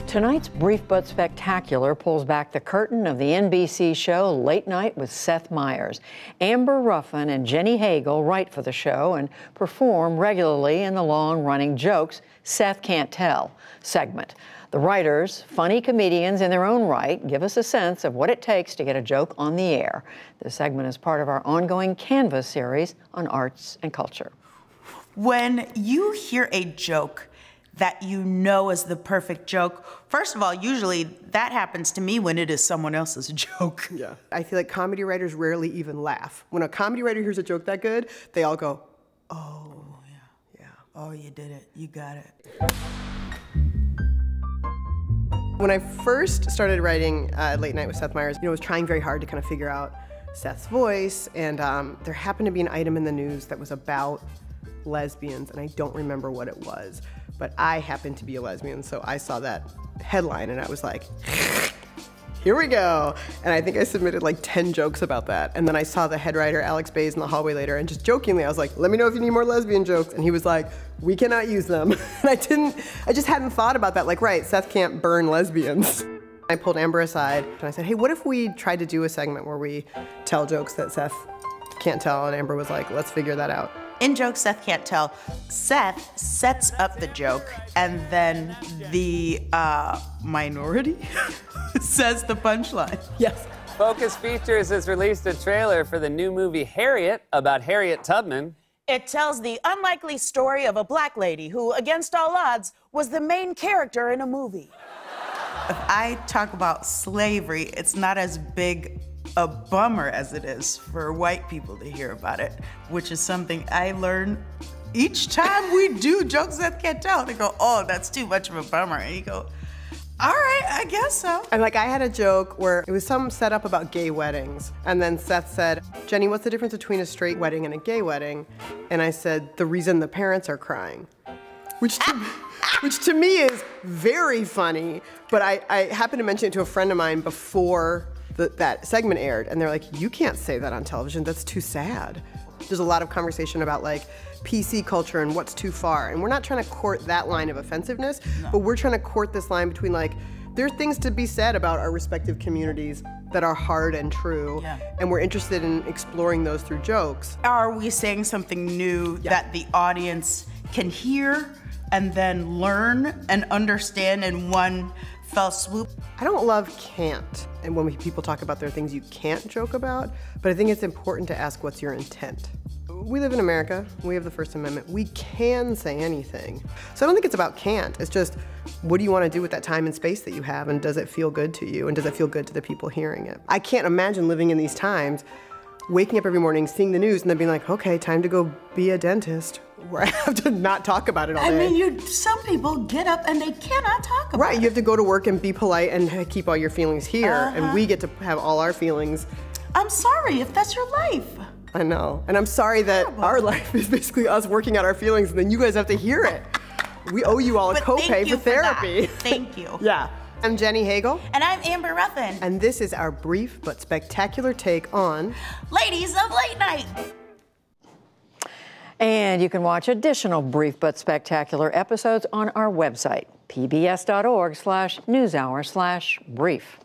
Tonight's Brief but Spectacular pulls back the curtain of the NBC show Late Night with Seth Meyers. Amber Ruffin and Jenny Hagel write for the show and perform regularly in the long-running Jokes Seth Can't Tell segment. The writers, funny comedians in their own right, give us a sense of what it takes to get a joke on the air. This segment is part of our ongoing Canvas series on arts and culture. When you hear a joke that you know is the perfect joke, first of all, usually that happens to me when it is someone else's joke. Yeah. I feel like comedy writers rarely even laugh. When a comedy writer hears a joke that good, they all go, oh, yeah. Oh, you did it. You got it. When I first started writing Late Night with Seth Meyers, I was trying very hard to kind of figure out Seth's voice, and there happened to be an item in the news that was about lesbians, and I don't remember what it was, but I happened to be a lesbian, so I saw that headline and I was like, here we go. And I think I submitted like 10 jokes about that. And then I saw the head writer, Alex Bays, in the hallway later, and just jokingly, I was like, let me know if you need more lesbian jokes. And he was like, we cannot use them. And I just hadn't thought about that. Like, right, Seth can't burn lesbians. I pulled Amber aside and I said, hey, what if we tried to do a segment where we tell jokes that Seth can't tell? And Amber was like, let's figure that out. In Jokes Seth Can't Tell, Seth sets up the joke, and then the minority says the punchline. Yes. Focus Features has released a trailer for the new movie Harriet about Harriet Tubman. It tells the unlikely story of a black lady who, against all odds, was the main character in a movie. If I talk about slavery, it's not as big a bummer as it is for white people to hear about it, which is something I learn each time we do Jokes Seth Can't Tell. They go, oh, that's too much of a bummer. And you go, all right, I guess so. And like, I had a joke where it was some setup about gay weddings. And then Seth said, Jenny, what's the difference between a straight wedding and a gay wedding? And I said, the reason the parents are crying. Which to me is very funny, but I happened to mention it to a friend of mine before that segment aired, and they're like, you can't say that on television, that's too sad. There's a lot of conversation about like PC culture and what's too far, and we're not trying to court that line of offensiveness, but we're trying to court this line between like, there are things to be said about our respective communities that are hard and true, and we're interested in exploring those through jokes. Are we saying something new that the audience can hear and then learn and understand in one fell swoop? I don't love can't, and when people talk about there are things you can't joke about, but I think it's important to ask what's your intent. We live in America, we have the First Amendment, we can say anything. So I don't think it's about can't, it's just what do you want to do with that time and space that you have, and does it feel good to you, and does it feel good to the people hearing it? I can't imagine living in these times, waking up every morning, seeing the news, and then being like, okay, time to go be a dentist, where I have to not talk about it all day. I mean, some people get up and they cannot talk about it. Right, you have to go to work and be polite and keep all your feelings here, and we get to have all our feelings. I'm sorry if that's your life. I know, and I'm sorry that our life is basically us working out our feelings, and then you guys have to hear it. We owe you all a copay for therapy. Thank you. Yeah. I'm Jenny Hagel. And I'm Amber Ruffin. And this is our brief but spectacular take on Ladies of Late Night. And you can watch additional brief but spectacular episodes on our website, pbs.org/newshour/brief.